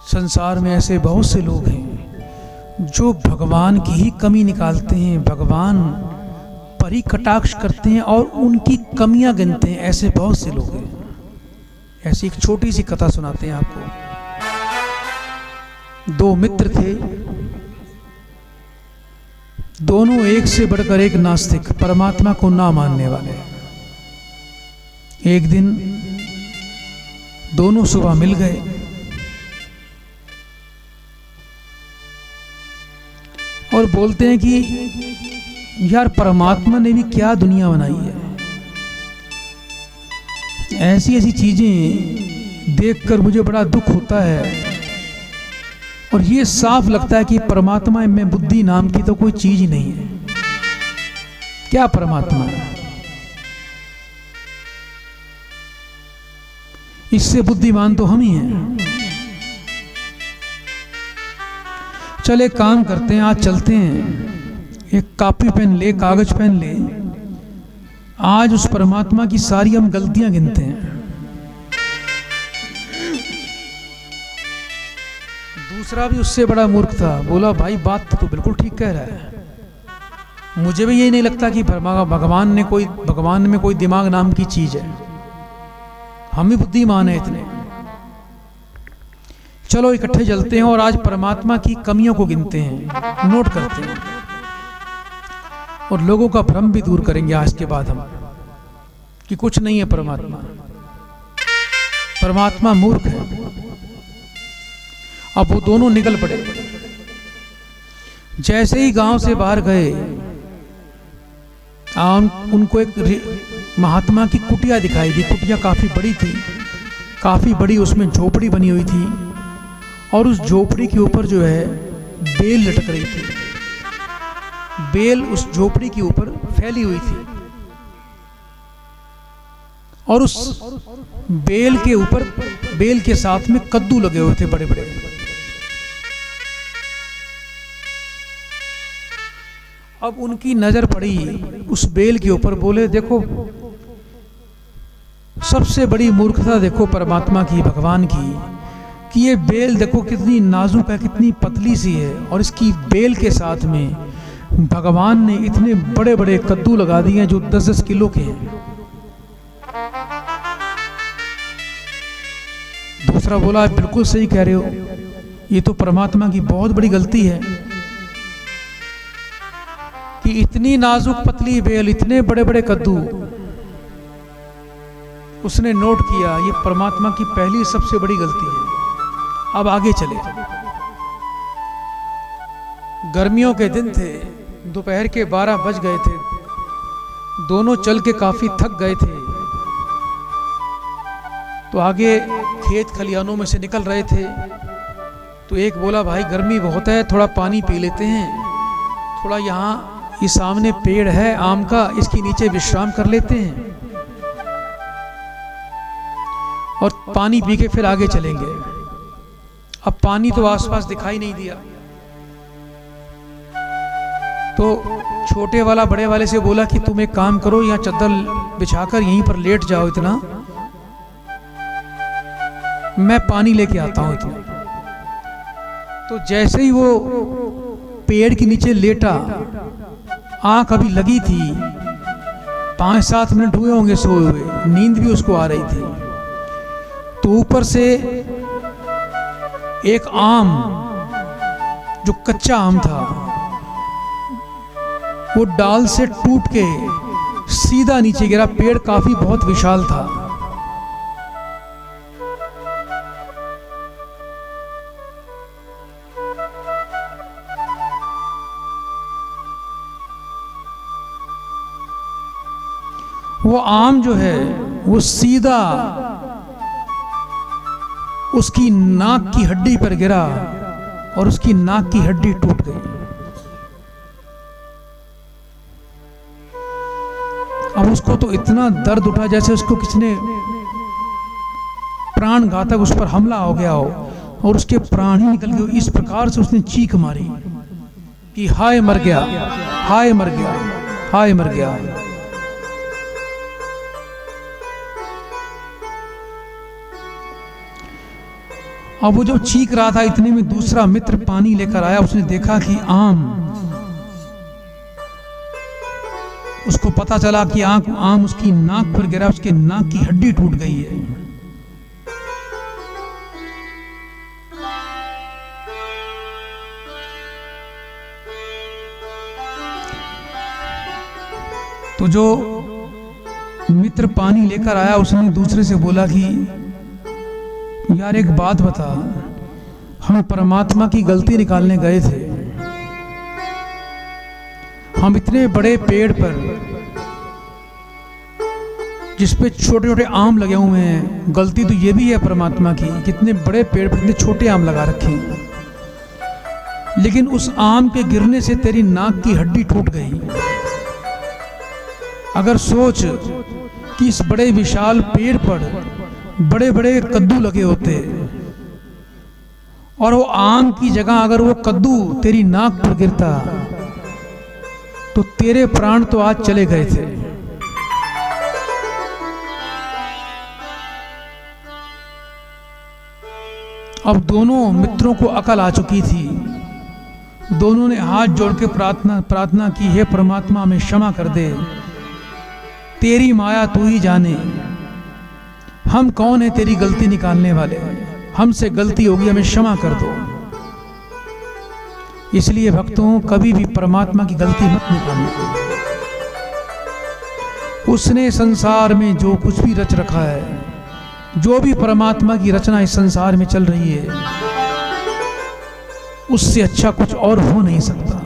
संसार में ऐसे बहुत से लोग हैं जो भगवान की ही कमी निकालते हैं, भगवान पर ही कटाक्ष करते हैं और उनकी कमियां गिनते हैं। ऐसे बहुत से लोग हैं। ऐसी एक छोटी सी कथा सुनाते हैं आपको। दो मित्र थे, दोनों एक से बढ़कर एक नास्तिक, परमात्मा को ना मानने वाले। एक दिन दोनों सुबह मिल गए और बोलते हैं कि यार परमात्मा ने भी क्या दुनिया बनाई है, ऐसी ऐसी चीजें देखकर मुझे बड़ा दुख होता है और ये साफ लगता है कि परमात्मा में बुद्धि नाम की तो कोई चीज ही नहीं है। क्या परमात्मा है? इससे बुद्धिमान तो हम ही हैं। चले काम करते हैं, आज चलते हैं, एक कॉपी पेन ले, कागज पेन ले, आज उस परमात्मा की सारी हम गलतियां गिनते हैं। दूसरा भी उससे बड़ा मूर्ख था, बोला भाई बात तो बिल्कुल ठीक कह रहा है, मुझे भी यही नहीं लगता कि भगवान में कोई दिमाग नाम की चीज है, हम भी बुद्धिमान है इतने। चलो इकट्ठे चलते हैं और आज परमात्मा की कमियों को गिनते हैं, नोट करते हैं और लोगों का भ्रम भी दूर करेंगे आज के बाद हम कि कुछ नहीं है परमात्मा, परमात्मा मूर्ख है। अब वो दोनों निकल पड़े। जैसे ही गांव से बाहर गए, उनको एक महात्मा की कुटिया दिखाई दी। कुटिया काफी बड़ी थी, काफी बड़ी, उसमें झोपड़ी बनी हुई थी और उस झोपड़ी के ऊपर जो है बेल लटक रही थी। बेल उस झोपड़ी के ऊपर फैली हुई थी और उस बेल के ऊपर, बेल के साथ में कद्दू लगे हुए थे बड़े बड़े। अब उनकी नजर पड़ी उस बेल के ऊपर, बोले देखो सबसे बड़ी मूर्खता देखो परमात्मा की, भगवान की, कि ये बेल देखो कितनी नाजुक है, कितनी पतली सी है और इसकी बेल के साथ में भगवान ने इतने बड़े बड़े कद्दू लगा दिए हैं जो 10-10 किलो के हैं। दूसरा बोला बिल्कुल सही कह रहे हो, ये तो परमात्मा की बहुत बड़ी गलती है कि इतनी नाजुक पतली बेल, इतने बड़े बड़े कद्दू। उसने नोट किया ये परमात्मा की पहली सबसे बड़ी गलती है। अब आगे चले। गर्मियों के दिन थे, दोपहर के 12 बज गए थे, दोनों चल के काफी थक गए थे, तो आगे खेत खलियानों में से निकल रहे थे। तो एक बोला भाई गर्मी बहुत है, थोड़ा पानी पी लेते हैं, थोड़ा यहाँ ये सामने पेड़ है आम का, इसके नीचे विश्राम कर लेते हैं और पानी पी के फिर आगे चलेंगे। अब पानी तो आसपास दिखाई नहीं दिया, तो छोटे वाला बड़े वाले से बोला कि तुम एक काम करो, यहाँ चद्दर बिछाकर यहीं पर लेट जाओ, इतना मैं पानी लेके आता हूं इतना। तो जैसे ही वो पेड़ के नीचे लेटा, आंख अभी लगी थी, 5-7 मिनट हुए होंगे सोए हुए, नींद भी उसको आ रही थी, तो ऊपर से एक आम, जो कच्चा आम था, वो डाल से टूट के सीधा नीचे गिरा। पेड़ काफी बहुत विशाल था। वो आम जो है वो सीधा उसकी नाक की हड्डी पर गिरा और उसकी नाक की हड्डी टूट गई। अब उसको तो इतना दर्द उठा जैसे उसको किसने प्राण घातक उस पर हमला हो गया हो और उसके प्राण ही निकल गए। इस प्रकार से उसने चीख मारी कि हाय मर गया, हाय मर गया, हाय मर गया। अब वो जब चीख रहा था, इतने में दूसरा मित्र पानी लेकर आया। उसने देखा कि आम, उसको पता चला कि आम उसकी नाक पर गिरा, उसके नाक की हड्डी टूट गई है। तो जो मित्र पानी लेकर आया उसने दूसरे से बोला कि यार एक बात बता, हम परमात्मा की गलती निकालने गए थे, हम इतने बड़े पेड़ पर जिस पे छोटे छोटे आम लगे हुए हैं, गलती तो ये भी है परमात्मा की, कितने बड़े पेड़ पर इतने छोटे आम लगा रखे हैं, लेकिन उस आम के गिरने से तेरी नाक की हड्डी टूट गई। अगर सोच कि इस बड़े विशाल पेड़ पर बड़े बड़े कद्दू लगे होते और वो आम की जगह अगर वो कद्दू तेरी नाक पर गिरता तो तेरे प्राण तो आज चले गए थे। अब दोनों मित्रों को अकल आ चुकी थी। दोनों ने हाथ जोड़ के प्रार्थना की, हे परमात्मा हमें क्षमा कर दे, तेरी माया तू ही जाने, हम कौन है तेरी गलती निकालने वाले, हमसे गलती होगी, हमें क्षमा कर दो। इसलिए भक्तों, कभी भी परमात्मा की गलती मत निकालना। उसने संसार में जो कुछ भी रच रखा है, जो भी परमात्मा की रचना इस संसार में चल रही है, उससे अच्छा कुछ और हो नहीं सकता।